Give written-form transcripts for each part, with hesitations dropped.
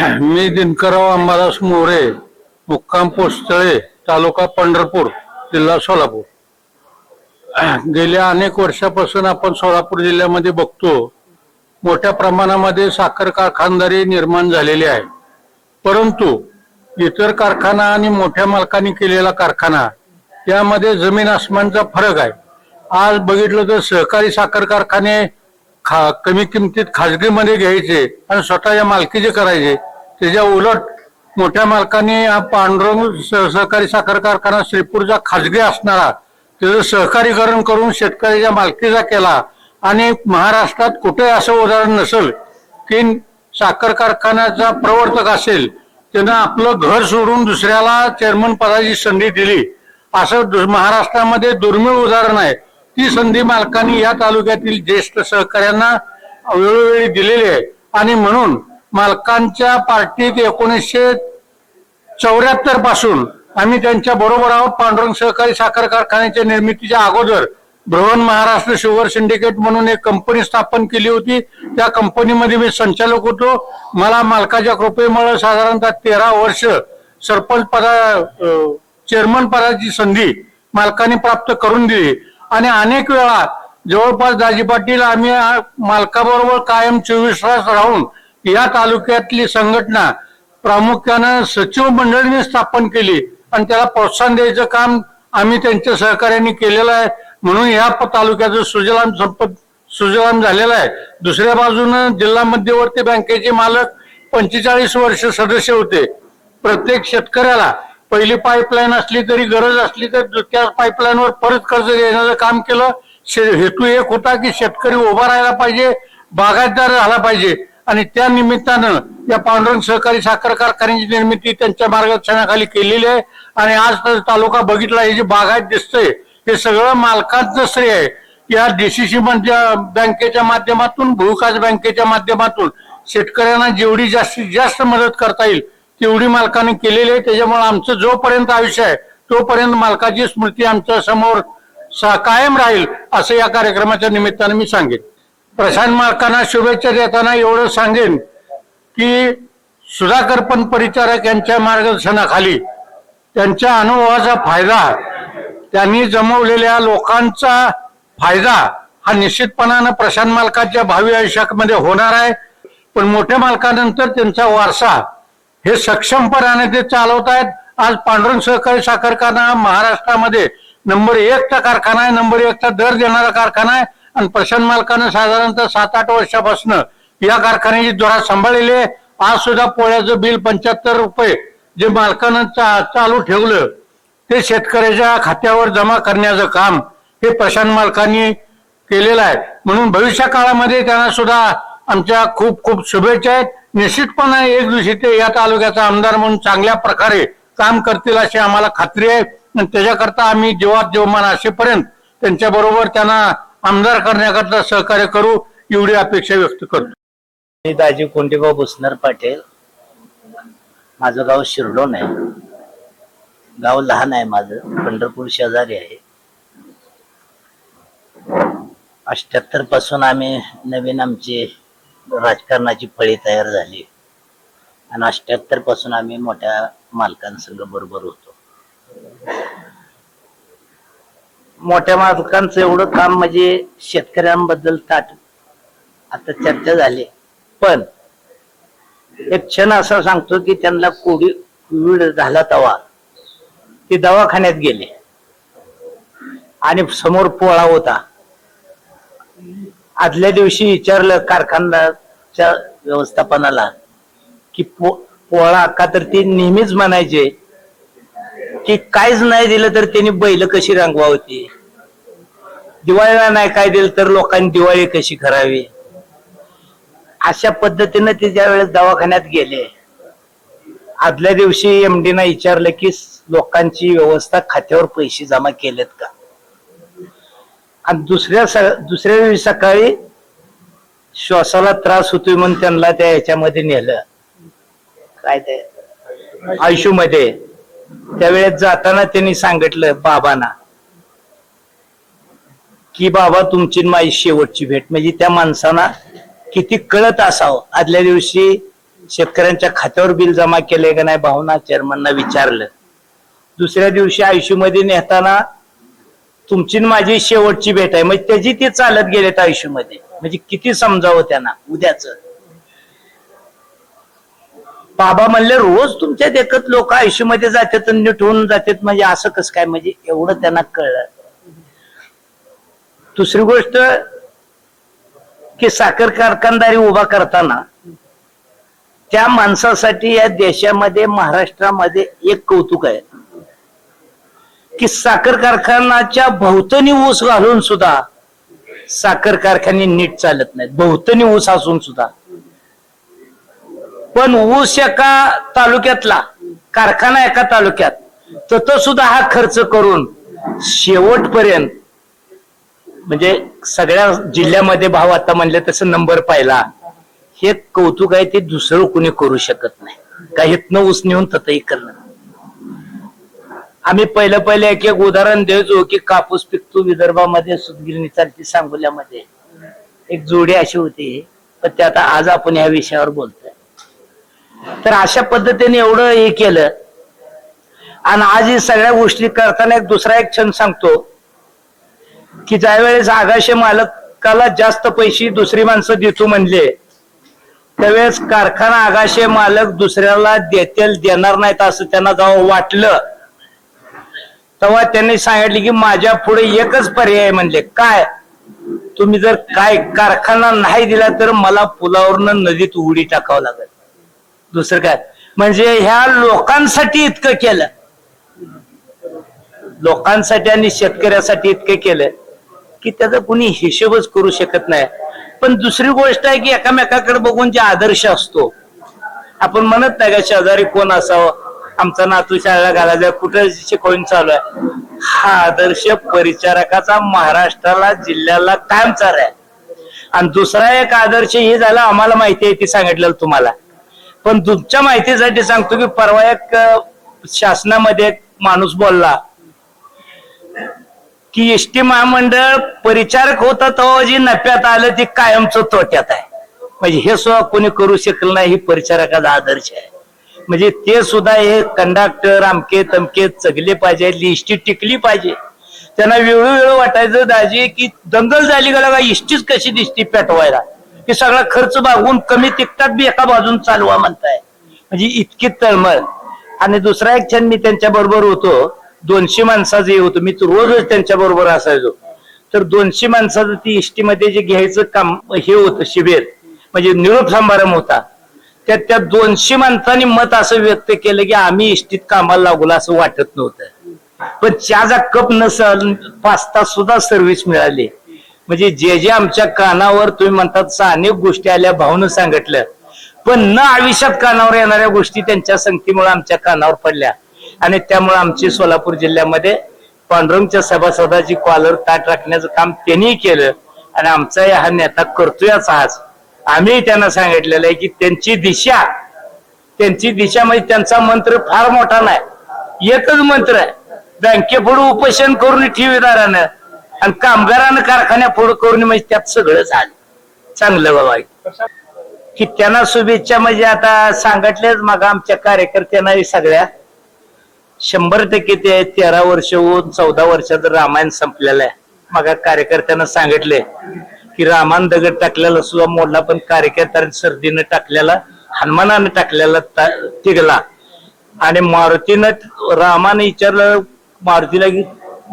मी दिनकरराव अंबादास मोरे, मुक्काम पोस्तळे, तालुका पंढरपूर, जिल्हा सोलापूर. गेल्या अनेक वर्षापासून आपण सोलापूर जिल्ह्यामध्ये बघतो, मोठ्या प्रमाणामध्ये साखर कारखानदारी निर्माण झालेली आहे. परंतु इतर कारखाना आणि मोठ्या मालकांनी केलेला कारखाना यामध्ये जमीन आसमानचा फरक आहे. आज बघितलं तर सहकारी साखर कारखाने कमी किमतीत खाजगीमध्ये घ्यायचे आणि स्वतःच्या मालकीचे करायचे. त्याच्या उलट मोठ्या मालकांनी हा पांडुरंग सहकारी साखर कारखाना श्रीपूरचा खाजगी असणारा त्याचं सहकारीकरण करून शेतकऱ्याच्या मालकीचा केला. आणि महाराष्ट्रात कुठे असं उदाहरण नसेल की साखर कारखान्याचा प्रवर्तक असेल त्यानं आपलं घर सोडून दुसऱ्याला चेअरमन पदाची संधी दिली, असं महाराष्ट्रामध्ये दुर्मिळ उदाहरण आहे. ती संधी मालकांनी या तालुक्यातील ज्येष्ठ सहकाऱ्यांना वेळोवेळी दिलेली आहे. आणि म्हणून मालकांच्या पार्टीत 1974 पासून आम्ही त्यांच्या बरोबर आहोत. पांडुरंग सहकारी साखर कारखान्याच्या निर्मितीच्या अगोदर बृहन महाराष्ट्र शुगर सिंडिकेट म्हणून एक कंपनी स्थापन केली होती. त्या कंपनीमध्ये मी संचालक होतो. मला मालकाच्या कृपेमुळे साधारणतः 13 वर्ष सरपंच चेअरमन पदाची संधी मालकाने प्राप्त करून दिली. आणि अनेक वेळा जवळपास दाजी पाटील आम्ही मालकाबरोबर कायम 24 तास राहून या तालुक्यातली संघटना प्रामुख्यानं सचिव मंडळीने स्थापन केली आणि त्याला प्रोत्साहन द्यायचं काम आम्ही त्यांच्या सहकार्याने केलेलं आहे. म्हणून या तालुक्याचं सुजलाम झालेलं आहे. दुसऱ्या बाजूनं जिल्हा मध्यवर्ती बँकेचे मालक 45 वर्ष सदस्य होते. प्रत्येक शेतकऱ्याला पहिली पाईपलाईन असली तरी गरज असली तर त्या पाईपलाईनवर परत कर्ज देण्याचं काम केलं. हेतू एक होता की शेतकरी उभा राहायला पाहिजे, बागायतदार झाला पाहिजे. आणि त्या निमित्तानं या पांडुरंग सहकारी साखर कारखान्याची निर्मिती त्यांच्या मार्गदर्शनाखाली केलेली आहे. आणि आज तर तालुका बघितला, हे जे बागायत दिसतंय हे सगळं मालकांचं श्रेय आहे. या डीसीसी बँकेच्या माध्यमातून, भूविकास बँकेच्या माध्यमातून शेतकऱ्यांना जेवढी जास्तीत जास्त मदत करता येईल तेवढी मालकांनी केलेली आहे. त्याच्यामुळे आमचं जोपर्यंत आयुष्य आहे तोपर्यंत मालकाची स्मृती आमच्या समोर कायम राहील असं या कार्यक्रमाच्या निमित्तानं मी सांगेन. प्रशांत मालकांना शुभेच्छा देताना एवढं सांगेन की सुधाकर पंत परिचारक यांच्या मार्गदर्शनाखाली त्यांच्या अनुभवाचा फायदा, त्यांनी जमवलेल्या लोकांचा फायदा हा निश्चितपणानं प्रशांत मालकाच्या भावी आयुष्यामध्ये होणार आहे. पण मोठ्या मालकानंतर त्यांचा वारसा हे सक्षमपणाने ते चालवत आहेत. आज पांडुरंग सहकारी साखर कारखाना महाराष्ट्रामध्ये नंबर 1चा कारखाना आहे, नंबर 1चा दर देणारा कारखाना आहे. आणि प्रशांत मालकानं साधारणतः 7-8 वर्षापासून या कारखान्याची धुरा सांभाळलेली आहे. आज सुद्धा पोळ्याचं बिल 75 रुपये जे मालकानं चालू ठेवलं ते शेतकऱ्याच्या खात्यावर जमा करण्याचं काम हे प्रशांत मालकांनी केलेलं आहे. म्हणून भविष्य काळामध्ये त्यांना सुद्धा आमच्या खूप खूप शुभेच्छा आहेत. निश्चितपणे एक दिवशी ते या तालुक्याचा आमदार म्हणून चांगल्या प्रकारे काम करतील अशी आम्हाला खात्री आहे. आणि त्याच्याकरता आम्ही जीवात जीवमान असेपर्यंत त्यांच्या बरोबर त्यांना आमदार करण्याकरता सहकार्य करू एवढी अपेक्षा व्यक्त करतो. मी दाजी कोंडीभाऊ भुसनर पाटील. माझं गाव शिरडोन आहे. गाव लहान आहे माझं, पंढरपूर शेजारी आहे. 78 पासून आम्ही नवीन आमची राजकारणाची फळी तयार झाली आणि 78 पासून आम्ही मोठ्या मालकांसंग बरोबर होतो. मोठ्या मालकांचं एवढं काम म्हणजे शेतकऱ्यांबद्दल आता चर्चा झाली. पण एक क्षण असा सांगतो की त्यांना कोविड झाला तेव्हा ते दवाखान्यात गेले आणि समोर पोळा होता. आदल्या दिवशी विचारलं कारखान्याच्या व्यवस्थापनाला की पोळा का, तर ते नेहमीच म्हणायचे की काहीच नाही दिलं तर त्यांनी बैल कशी रंगवावती, दिवाळीला नाही काय दिलं तर लोकांनी दिवाळी कशी करावी. अशा पद्धतीने ते ज्या वेळेस दवाखान्यात गेले, आदल्या दिवशी एमडी ना विचारलं की लोकांची व्यवस्था खात्यावर पैसे जमा केलेत का. आणि दुसऱ्या दिवशी सकाळी श्वासाला त्रास होतोय म्हणून त्यांना त्या ह्याच्यामध्ये नेलं, काय ते आयशू मध्ये. त्यावेळेस जाताना त्यांनी सांगितलं बाबांना की बाबा तुमची माझी शेवटची भेट. म्हणजे त्या माणसांना किती कळत असावं. आदल्या दिवशी शेतकऱ्यांच्या खात्यावर बिल जमा केले का नाही भावना चेअरमनना विचारलं. दुसऱ्या दिवशी आयुष्यमध्ये नेताना तुमची न माझी शेवटची भेट आहे म्हणजे त्याची ते चालत गेलेत आयुष्यमध्ये. म्हणजे किती समजावं त्यांना उद्याच. बाबा म्हणले रोज तुमच्या देखत लोक आयुष्यामध्ये जातात आणि नीट होऊन जातात म्हणजे असं कसं काय म्हणजे एवढं त्यांना कळलं. दुसरी गोष्ट की साखर कारखानदारी उभा करताना त्या माणसासाठी या देशामध्ये महाराष्ट्रामध्ये एक कौतुक आहे की साखर कारखान्याच्या भोवतणी ऊस घालून सुद्धा साखर कारखाने नीट चालत नाहीत. भोवतणी ऊस असून सुद्धा. पण ऊस एका तालुक्यातला कारखाना एका तालुक्यात तर सुद्धा हा खर्च करून शेवटपर्यंत म्हणजे सगळ्या जिल्ह्यामध्ये भाव आता म्हणले तसं नंबर पाहिला. हे कौतुक आहे ते दुसरं कुणी करू शकत नाही. काही इथनं ऊस नेऊन ततही करणं. आम्ही पहिलं एक उदाहरण द्यायचो की कापूस पिकतो विदर्भामध्ये सुतगिरणी चालती सांगोल्यामध्ये एक जोडी अशी होती. पण ते आता आज आपण या विषयावर बोलतोय. तर अशा पद्धतीने एवढं हे केलं आणि आज ही सगळ्या गोष्टी करताना दुसरा एक क्षण सांगतो की ज्यावेळेस आगाशे मालकाला जास्त पैसे दुसरी माणसं देतो म्हणले त्यावेळेस कारखाना आगाशे मालक दुसऱ्याला देणार नाहीत असं त्यांना जेव्हा वाटलं तेव्हा त्यांनी सांगितले की माझ्या पुढे एकच पर्याय म्हणले काय तुम्ही जर काय कारखाना नाही दिला तर मला पुलावरनं नदीत उडी टाकावं लागेल. दुसरं काय म्हणजे ह्या लोकांसाठी इतकं केलं. लोकांसाठी आणि शेतकऱ्यासाठी इतकं केलं की त्याचा कुणी हिशोबच करू शकत नाही. पण दुसरी गोष्ट आहे की एकामेकाकडे बघून जे आदर्श असतो आपण म्हणत नाही का शेजारी कोण असावं आमचा नातू शाळेला घालायचा कुठं शिकवून चालू आहे. हा आदर्श परिचारकाचा महाराष्ट्राला जिल्ह्याला कायम चालू आहे. आणि दुसरा एक आदर्श हे झाला आम्हाला माहिती आहे ती सांगितलेलं तुम्हाला. पण तुमच्या माहितीसाठी सांगतो की परवा एक शासनामध्ये एक माणूस बोलला की एसटी महामंडळ परिचारक होता तेव्हा जी नफ्यात आलं ती कायमचं तोट्यात आहे. म्हणजे हे सुद्धा कोणी करू शकलं नाही. ही परिचारकाचा आदर्श आहे. म्हणजे ते सुद्धा हे कंडक्टर अमके तमके चगले पाहिजे एसटी टिकली पाहिजे. त्यांना वेळोवेळी वाटायचं दाजी की दंगल झाली का एसटीच कशी दिसती पेटवायला की सगळा खर्च भागवून कमी तिकटात बी एका बाजून चालवा म्हणताय. म्हणजे इतकी तळमळ. आणि दुसरा एक क्षण मी त्यांच्या बरोबर होतो 200 माणसाचं हे होतं. मी रोजच त्यांच्या बरोबर असायचो. तर 200 माणसाचं ती एसटी मध्ये जे घ्यायचं काम हे होतं शिबिर म्हणजे निरोप समारंभ होता. त्या 200 माणसांनी मत असं व्यक्त केलं की आम्ही एसटीत कामाला लागलो असं वाटत नव्हतं. पण चहाचा कप नसल 5 तास सुद्धा सर्व्हिस मिळाली. म्हणजे जे आमच्या कानावर तुम्ही म्हणतात अनेक गोष्टी आल्या भावनं सांगितलं पण न आयुष्यात कानावर येणाऱ्या गोष्टी त्यांच्या संगतीमुळे आमच्या कानावर पडल्या. आणि त्यामुळे आमची सोलापूर जिल्ह्यामध्ये पांडुरंगच्या सभासदाची कॉलर ताट राखण्याचं काम त्यांनी केलं. आणि आमचा हा नेता करतोयच आज. आम्ही त्यांना सांगितलेलं आहे की त्यांची दिशा म्हणजे त्यांचा मंत्र फार मोठा नाही. एकच मंत्र आहे बँकेपुढे उपोषण करून ठेवीदारानं आणि कामगारानं कारखान्या पुढे करून म्हणजे त्यात सगळं झालं चांगलं बाबा. की त्यांना शुभेच्छा म्हणजे आता सांगितलेच मग आमच्या कार्यकर्त्यांना सगळ्या 100% ते 13 वर्ष होऊन 14 वर्षाचं रामायण संपलेलं आहे. मग कार्यकर्त्यांना सांगितले की रामान दगड टाकलेला सुद्धा मोडला पण कार्यकर्त्यांनी सर्दीनं टाकलेला हनुमानानं टाकलेला तिगला. आणि मारुतीनं रामानं विचारलं मारुतीला की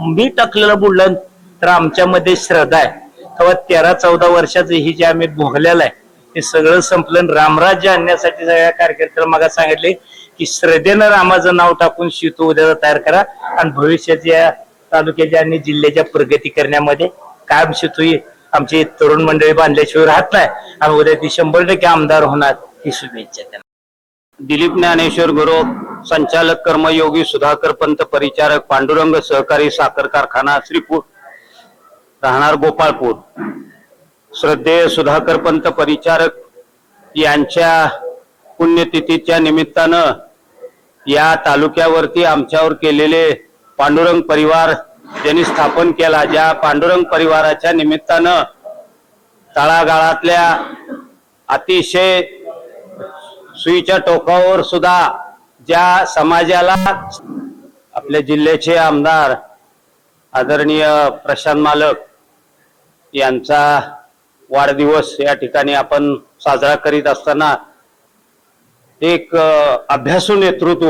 मी टाकलेला बुडला तर आमच्यामध्ये श्रद्धा आहे. तेव्हा 13-14 वर्षाचं ही जे आम्ही भोगलेलं आहे ते सगळं संपलं. रामराज्य आणण्यासाठी सगळ्या कार्यकर्त्याला मग सांगितले की श्रद्धेनं रामाचं नाव टाकून शितो उद्याला तयार करा आणि भविष्याच्या तालुक्याच्या आणि जिल्ह्याच्या प्रगती करण्यामध्ये कायम शितोई आमची तरुण मंडळी बांधल्याशिवाय राहत नाही आणि उद्या ती 100% आमदार होणार ही शुभेच्छा त्यांना. दिलीप ज्ञानेश्वर गुरु संचालक कर्मयोगी सुधाकर पंत परिचारक पांडुरंग सहकारी साखर कारखाना श्रीपूर राहणार गोपाळपूर. श्रद्धेय सुधाकर पंत परिचारक यांच्या पुण्यतिथीच्या निमित्तानं या तालुक्यावरती आमच्यावर केलेले पांडुरंग परिवार ज्यांनी स्थापन केला ज्या पांडुरंग परिवाराच्या निमित्तानं तळागाळातल्या अतिशय सुईच्या टोकावर सुद्धा ज्या समाजाला आपल्या जिल्ह्याचे आमदार आदरणीय प्रशांत मालक यांचा वाढदिवस या ठिकाणी आपण साजरा करीत असताना एक अभ्यासू नेतृत्व,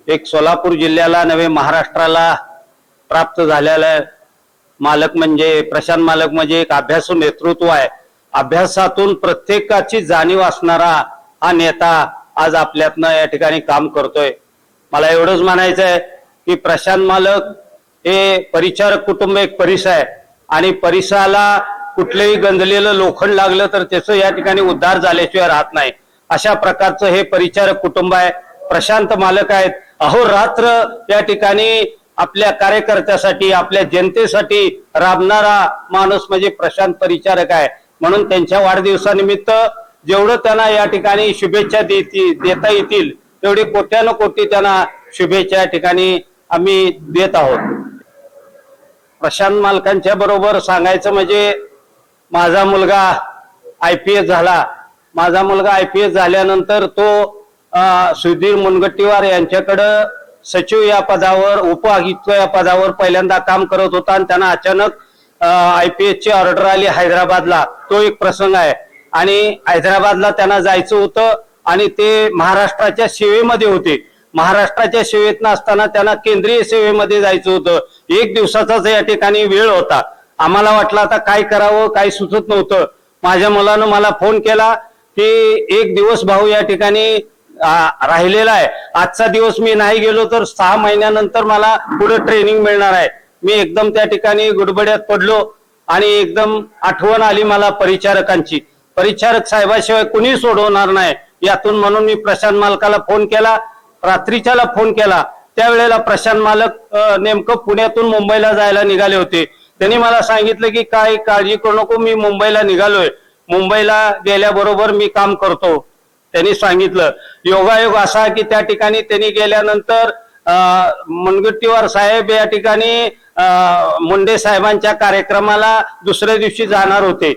एक सोलापूर जिल्ह्याला नव्हे महाराष्ट्राला प्राप्त झालेला मालक म्हणजे प्रशांत मालक म्हणजे एक अभ्यासू नेतृत्व आहे. अभ्यासातून प्रत्येकाची जाणीव असणारा हा नेता आज आपल्यातनं या ठिकाणी काम करतोय. मला एवढंच म्हणायचं आहे की प्रशांत मालक हे परिचारक कुटुंब एक परिस आहे आणि परिसराला कुठलेही गंजलेलं लोखंड लागलं तर त्याचं या ठिकाणी उद्धार झाल्याशिवाय राहत नाही. अशा प्रकारचं हे परिचारक कुटुंब आहे. प्रशांत मालक आहेत. अहोरात्र या ठिकाणी आपल्या कार्यकर्त्यासाठी आपल्या जनतेसाठी राबणारा माणूस म्हणजे प्रशांत परिचारक आहे. म्हणून त्यांच्या वाढदिवसानिमित्त जेवढं त्यांना या ठिकाणी शुभेच्छा देता येतील तेवढी कोट्यानं कोटी त्यांना शुभेच्छा या ठिकाणी आम्ही देत आहोत. प्रशांत मालकांच्या बरोबर सांगायचं म्हणजे माझा मुलगा IPS झाला. माझा मुलगा IPS झाल्यानंतर तो सुधीर मुनगट्टीवार यांच्याकडं सचिव या पदावर उपआयुक्त या पदावर पहिल्यांदा काम करत होता आणि त्यांना अचानक IPS ची ऑर्डर आली हैदराबादला. तो एक प्रसंग आहे आणि हैदराबादला त्यांना जायचं होतं आणि ते महाराष्ट्राच्या सेवेमध्ये होते. महाराष्ट्राच्या सेवेत नसताना त्यांना केंद्रीय सेवेमध्ये जायचं होतं. एक दिवसाचाच या ठिकाणी वेळ होता. आम्हाला वाटलं आता काय करावं काय सुचत नव्हतं. माझ्या मुलानं मला फोन केला की एक दिवस भाऊ या ठिकाणी राहिलेला आहे. आजचा दिवस मी नाही गेलो तर 6 महिन्यानंतर मला पुढे ट्रेनिंग मिळणार आहे. मी एकदम त्या ठिकाणी गुडबड्यात पडलो आणि एकदम आठवण आली मला परिचारकांची. परिचारक साहेबाशिवाय कुणी सोडवणार नाही यातून म्हणून मी प्रशांत मालकाला फोन केला. रात्रीच्याला फोन केला. त्यावेळेला प्रशांत मालक नेमकं पुण्यातून मुंबईला जायला निघाले होते. त्यांनी मला सांगितलं की काय काळजी करू नको, मी मुंबईला निघालोय. मुंबईला गेल्याबरोबर मी काम करतो. त्यांनी सांगितलं. योगायोग असा की त्या ठिकाणी त्यांनी गेल्यानंतर मुनगट्टीवार साहेब या ठिकाणी मुंडे साहेबांच्या कार्यक्रमाला दुसऱ्या दिवशी जाणार होते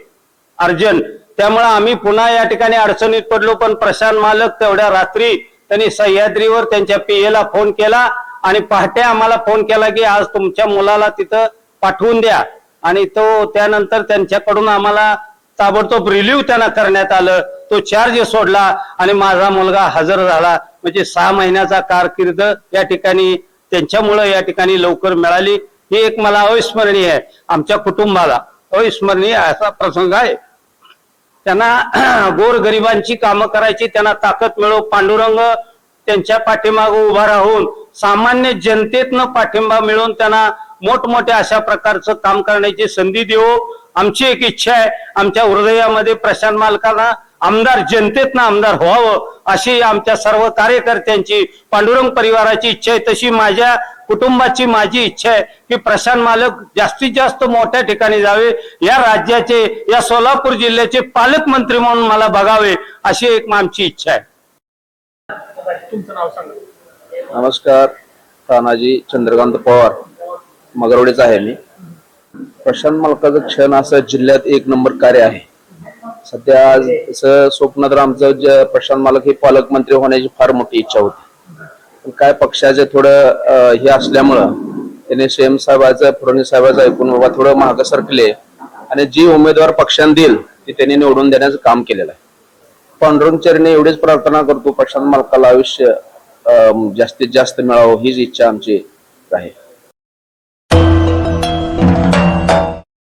अर्जंट. त्यामुळे आम्ही पुन्हा या ठिकाणी अडचणीत पडलो. पण प्रशांत मालक तेवढ्या रात्री त्यांनी सह्याद्रीवर त्यांच्या PA ला फोन केला आणि पहाटे आम्हाला फोन केला की आज तुमच्या मुलाला तिथं पाठवून द्या. आणि तो त्यानंतर त्यांच्याकडून आम्हाला ताबडतोब रिलीव्ह त्यांना करण्यात आलं. तो चार्ज सोडला आणि माझा मुलगा हजर झाला. म्हणजे 6 महिन्याचा कारकीर्द या ठिकाणी त्यांच्यामुळे या ठिकाणी लवकर मिळाली. ही एक मला अविस्मरणीय आहे. आमच्या कुटुंबाला अविस्मरणीय असा प्रसंग आहे. त्यांना गोरगरिबांची कामं करायची त्यांना ताकद मिळो. पांडुरंग त्यांच्या पाठीमागे उभा राहून सामान्य जनतेतनं पाठिंबा मिळवून त्यांना मोठमोठ्या अशा प्रकारचं काम करण्याची संधी देऊ. आमची एक इच्छा आहे. आमच्या हृदयामध्ये प्रशांत मालकांना आमदार जनतेतनं आमदार व्हावं अशी आमच्या सर्व कार्यकर्त्यांची पांडुरंग परिवाराची इच्छा आहे. तशी माझ्या कुटुंबाची माझी इच्छा आहे की प्रशांत मालक जास्तीत जास्त मोठ्या ठिकाणी जावे. या राज्याचे या सोलापूर जिल्ह्याचे पालकमंत्री म्हणून मला बघावे अशी एक आमची इच्छा आहे. तुमचं नाव सांगा. नमस्कार, तानाजी चंद्रकांत पवार, मगरवडीचा आहे मी. प्रशांत मालकाचं क्षण असं जिल्ह्यात 1 नंबर कार्य आहे. सध्या आज स्वप्न तर आमचं प्रशांत मालक हे पालकमंत्री होण्याची फार मोठी इच्छा होती. पण काय पक्षाचे थोडं हे असल्यामुळं त्याने CM साहेबाचं फडणवीस साहेबाचं ऐकून बाबा थोडं मागं सरकले आणि जी उमेदवार पक्षाने देईल ती त्यांनी निवडून देण्याचं काम केलेलं आहे. पांडुरंग चरणी एवढीच प्रार्थना करतो प्रशांत मालकाला आयुष्य जास्तीत जास्त मिळावं हीच इच्छा आमची आहे.